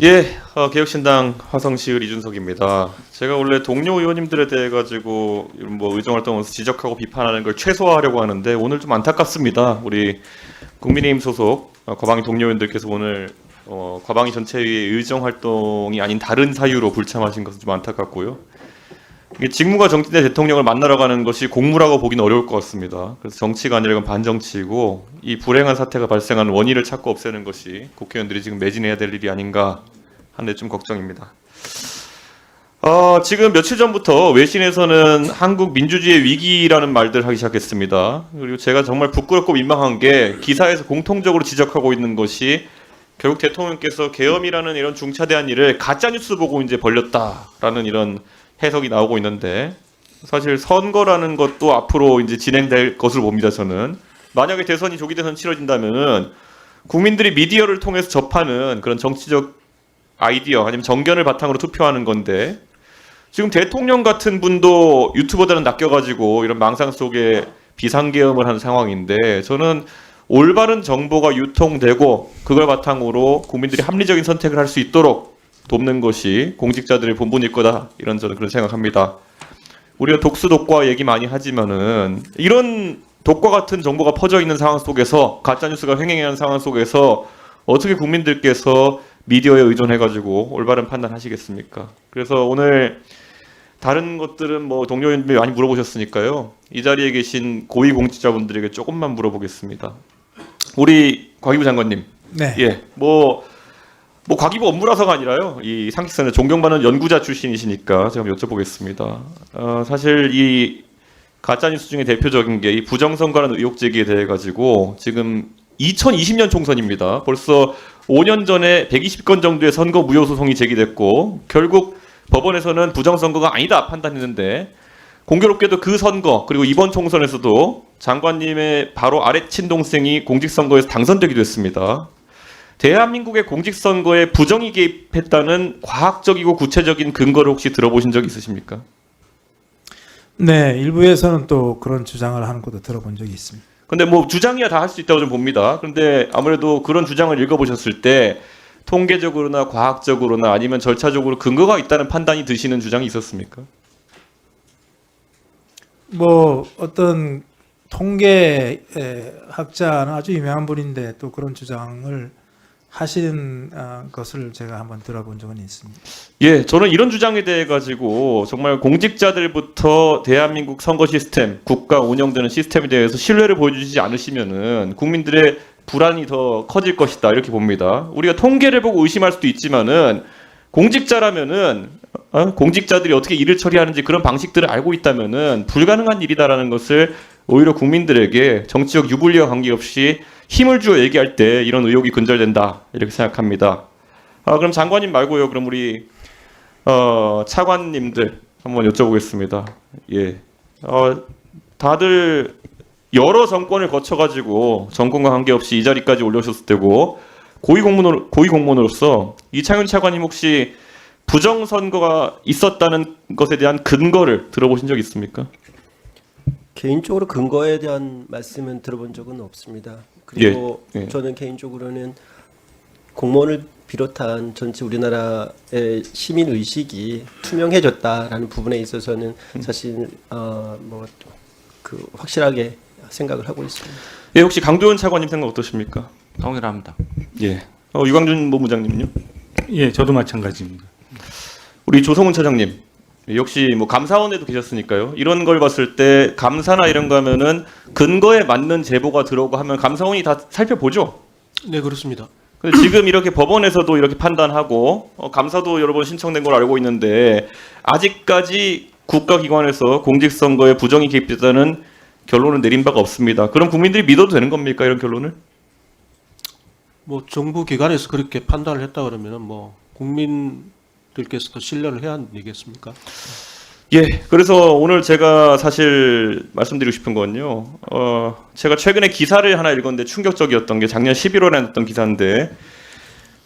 예, 개혁신당 화성시을 이준석입니다. 제가 원래 동료 의원님들에 대해 가지고 이런 뭐 의정활동에서 지적하고 비판하는 걸 최소화하려고 하는데 오늘 좀 안타깝습니다. 우리 국민의힘 소속 과방위 동료 의원들께서 오늘 과방위 전체의 의정활동이 아닌 다른 사유로 불참하신 것은 좀 안타깝고요. 이게 직무가 정지된 대통령을 만나러 가는 것이 공무라고 보기는 어려울 것 같습니다. 그래서 정치가 아니라 이건 반정치이고 이 불행한 사태가 발생한 원인을 찾고 없애는 것이 국회의원들이 지금 매진해야 될 일이 아닌가 하는데 좀 걱정입니다. 지금 며칠 전부터 외신에서는 한국 민주주의의 위기라는 말들 하기 시작했습니다. 그리고 제가 정말 부끄럽고 민망한 게 기사에서 공통적으로 지적하고 있는 것이 결국 대통령께서 계엄이라는 이런 중차대한 일을 가짜뉴스 보고 이제 벌렸다라는 이런 해석이 나오고 있는데 사실 선거라는 것도 앞으로 이제 진행될 것으로 봅니다. 저는 만약에 대선이 조기 대선 치러진다면은 국민들이 미디어를 통해서 접하는 그런 정치적 아이디어 아니면 정견을 바탕으로 투표하는 건데 지금 대통령 같은 분도 유튜버들은 낚여가지고 이런 망상 속에 비상계엄을 하는 상황인데 저는 올바른 정보가 유통되고 그걸 바탕으로 국민들이 합리적인 선택을 할 수 있도록 돕는 것이 공직자들의 본분일 거다 이런 저는 그런 생각합니다. 우리가 독수독과 얘기 많이 하지만은 이런 독과 같은 정보가 퍼져 있는 상황 속에서 가짜 뉴스가 횡행하는 상황 속에서 어떻게 국민들께서 미디어에 의존해가지고 올바른 판단하시겠습니까? 그래서 오늘 다른 것들은 뭐 동료님들이 많이 물어보셨으니까요. 이 자리에 계신 고위 공직자분들에게 조금만 물어보겠습니다. 우리 과기부 장관님, 네. 예, 뭐 과기부 업무라서가 아니라요. 이 상식선에 존경받는 연구자 출신이시니까 제가 한번 여쭤보겠습니다. 사실 이 가짜뉴스 중에 대표적인 게 이 부정선거라는 의혹 제기에 대해 가지고 지금 2020년 총선입니다. 벌써 5년 전에 120건 정도의 선거 무효 소송이 제기됐고 결국 법원에서는 부정선거가 아니다 판단했는데 공교롭게도 그 선거 그리고 이번 총선에서도 장관님의 바로 아래 친동생이 공직선거에서 당선되기도 했습니다. 대한민국의 공직선거에 부정이 개입했다는 과학적이고 구체적인 근거를 혹시 들어보신 적 있으십니까? 네, 일부에서는 또 그런 주장을 하는 것도 들어본 적이 있습니다. 근데 뭐 주장이야 다 할 수 있다고 좀 봅니다. 그런데 아무래도 그런 주장을 읽어보셨을 때 통계적으로나 과학적으로나 아니면 절차적으로 근거가 있다는 판단이 드시는 주장이 있었습니까? 뭐 어떤 통계 학자는 아주 유명한 분인데 또 그런 주장을 하시는 것을 제가 한번 들어본 적은 있습니다. 예, 저는 이런 주장에 대해 가지고 정말 공직자들부터 대한민국 선거 시스템, 국가 운영되는 시스템에 대해서 신뢰를 보여주지 않으시면은 국민들의 불안이 더 커질 것이다 이렇게 봅니다. 우리가 통계를 보고 의심할 수도 있지만은 공직자라면은 공직자들이 어떻게 일을 처리하는지 그런 방식들을 알고 있다면은 불가능한 일이다라는 것을 오히려 국민들에게 정치적 유불리와 관계없이 힘을 주어 얘기할 때 이런 의혹이 근절된다 이렇게 생각합니다. 그럼 장관님 말고요. 그럼 우리 차관님들 한번 여쭤보겠습니다. 예, 다들 여러 정권을 거쳐가지고 정권과 관계없이 이 자리까지 올려오셨을 때고 고위 공무원으로서 이창윤 차관님 혹시 부정선거가 있었다는 것에 대한 근거를 들어보신 적 있습니까? 개인적으로 근거에 대한 말씀은 들어본 적은 없습니다. 그리고 예. 저는 개인적으로는 공무원을 비롯한 전체 우리나라의 시민 의식이 투명해졌다라는 부분에 있어서는 사실 확실하게 생각을 하고 있습니다. 예, 혹시 강도현 차관님 생각 어떠십니까? 동일합니다. 예. 유광준 본부장님은요? 예, 저도 마찬가지입니다. 우리 조성훈 차장님 역시 뭐 감사원에도 계셨으니까요. 이런 걸 봤을 때 감사나 이런 거 하면은 근거에 맞는 제보가 들어오고 하면 감사원이 다 살펴보죠. 네, 그렇습니다. 근데 지금 이렇게 법원에서도 이렇게 판단하고 감사도 여러 번 신청된 걸 알고 있는데 아직까지 국가기관에서 공직선거에 부정이 개입됐다는 결론을 내린 바가 없습니다. 그럼 국민들이 믿어도 되는 겁니까 이런 결론을? 뭐 정부 기관에서 그렇게 판단을 했다 그러면은 뭐 국민들께서도 신뢰를 해야 하는 얘기겠습니까? 예, 그래서 오늘 제가 사실 말씀드리고 싶은 건요. 제가 최근에 기사를 하나 읽었는데 충격적이었던 게 작년 11월에 났던 기사인데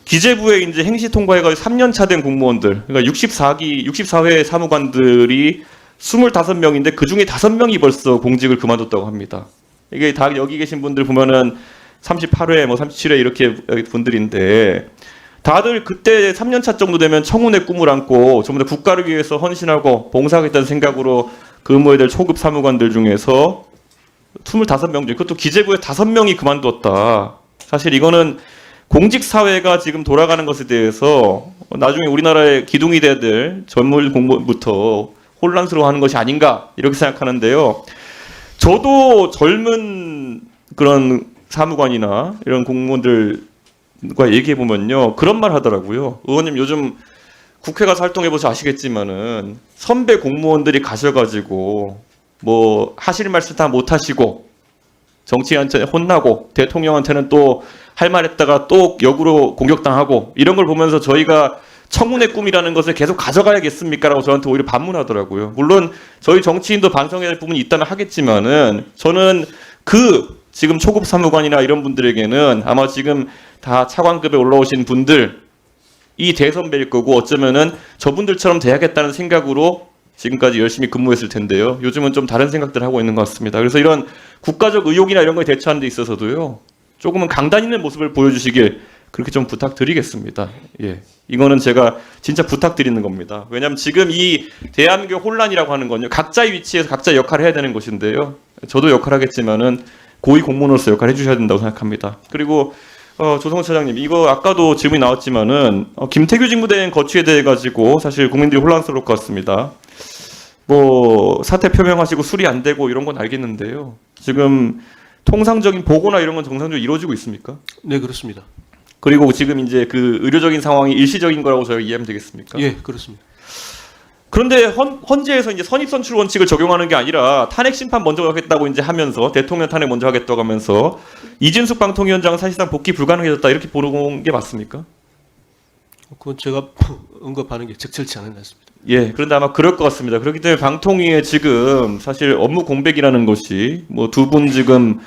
기재부에 이제 행시 통과해가지고 3년 차 된 공무원들, 그러니까 64회 사무관들이 25명인데 그 중에 5명이 벌써 공직을 그만뒀다고 합니다. 이게 다 여기 계신 분들 보면은 38회, 뭐 37회 이렇게 분들인데 다들 그때 3년차 정도 되면 청운의 꿈을 안고 전부 다 국가를 위해서 헌신하고 봉사하겠다는 생각으로 근무해야 될 초급 사무관들 중에서 25명 중 그것도 기재부에 5명이 그만뒀다. 사실 이거는 공직사회가 지금 돌아가는 것에 대해서 나중에 우리나라의 기둥이 돼야 될 전문 공무원부터 혼란스러워하는 것이 아닌가 이렇게 생각하는데요. 저도 젊은 그런 사무관이나 이런 공무원들과 얘기해 보면요 그런 말 하더라고요. 의원님 요즘 국회 가서 활동해 보셔 아시겠지만은 선배 공무원들이 가셔가지고 뭐 하실 말씀 다 못 하시고 정치인한테 혼나고 대통령한테는 또 할 말 했다가 또 역으로 공격당하고 이런 걸 보면서 저희가 청문회 꿈이라는 것을 계속 가져가야겠습니까? 라고 저한테 오히려 반문하더라고요. 물론 저희 정치인도 반성해야 할 부분이 있다면 하겠지만은 저는 그 지금 초급 사무관이나 이런 분들에게는 아마 지금 다 차관급에 올라오신 분들 이 대선배일 거고 어쩌면은 저분들처럼 돼야겠다는 생각으로 지금까지 열심히 근무했을 텐데요. 요즘은 좀 다른 생각들을 하고 있는 것 같습니다. 그래서 이런 국가적 의혹이나 이런 거에 대처하는 데 있어서도요. 조금은 강단 있는 모습을 보여주시길 그렇게 좀 부탁드리겠습니다. 예. 이거는 제가 진짜 부탁드리는 겁니다. 왜냐하면 지금 이 대한민국 혼란이라고 하는 건요. 각자의 위치에서 각자 역할을 해야 되는 것인데요. 저도 역할을 하겠지만은 고위 공무원으로서 역할을 해주셔야 된다고 생각합니다. 그리고 조성호 차장님, 이거 아까도 질문이 나왔지만은 김태규 직무대행 거취에 대해 가지고 사실 국민들이 혼란스러울 것 같습니다. 뭐 사퇴 표명하시고 수리 안 되고 이런 건 알겠는데요. 지금 통상적인 보고나 이런 건 정상적으로 이루어지고 있습니까? 네, 그렇습니다. 그리고 지금 이제 그 의료적인 상황이 일시적인 거라고 저희가 이해하면 되겠습니까? 예, 그렇습니다. 그런데 헌재에서 이제 선입선출 원칙을 적용하는 게 아니라 탄핵 심판 먼저 하겠다고 이제 하면서 대통령 탄핵 먼저 하겠다고 하면서 이진숙 방통위원장은 사실상 복귀 불가능해졌다 이렇게 보는 게 맞습니까? 그건 제가 언급하는 게 적절치 않은 것 같습니다. 예, 그런데 아마 그럴 것 같습니다. 그렇기 때문에 방통위에 지금 사실 업무 공백이라는 것이 뭐 두 분 지금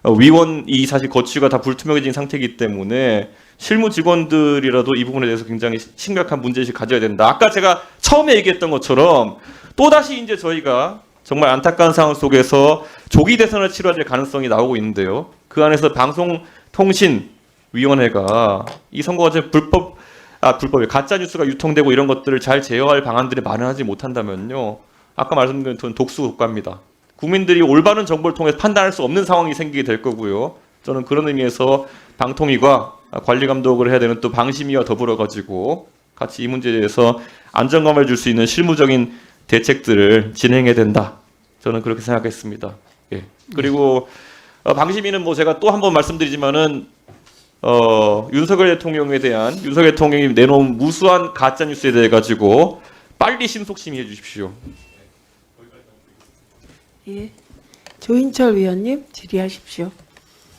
위원이 사실 거취가 다 불투명해진 상태이기 때문에 실무 직원들이라도 이 부분에 대해서 굉장히 심각한 문제의식을 가져야 된다. 아까 제가 처음에 얘기했던 것처럼 또다시 이제 저희가 정말 안타까운 상황 속에서 조기 대선을 치러야 될 가능성이 나오고 있는데요. 그 안에서 방송통신위원회가 이 선거가 불법이 가짜 뉴스가 유통되고 이런 것들을 잘 제어할 방안들을 마련하지 못한다면요. 아까 말씀드린 독수 국가입니다. 국민들이 올바른 정보를 통해서 판단할 수 없는 상황이 생기게 될 거고요. 저는 그런 의미에서 방통위가 관리 감독을 해야 되는 또 방심위와 더불어 가지고 같이 이 문제에 대해서 안정감을 줄 수 있는 실무적인 대책들을 진행해야 된다. 저는 그렇게 생각했습니다. 예. 그리고 방심위는 뭐 제가 또 한 번 말씀드리지만은 윤석열 대통령에 대한 윤석열 대통령이 내놓은 무수한 가짜 뉴스에 대해 가지고 빨리 신속 심의해 주십시오. 예. 조인철 위원님 질의하십시오.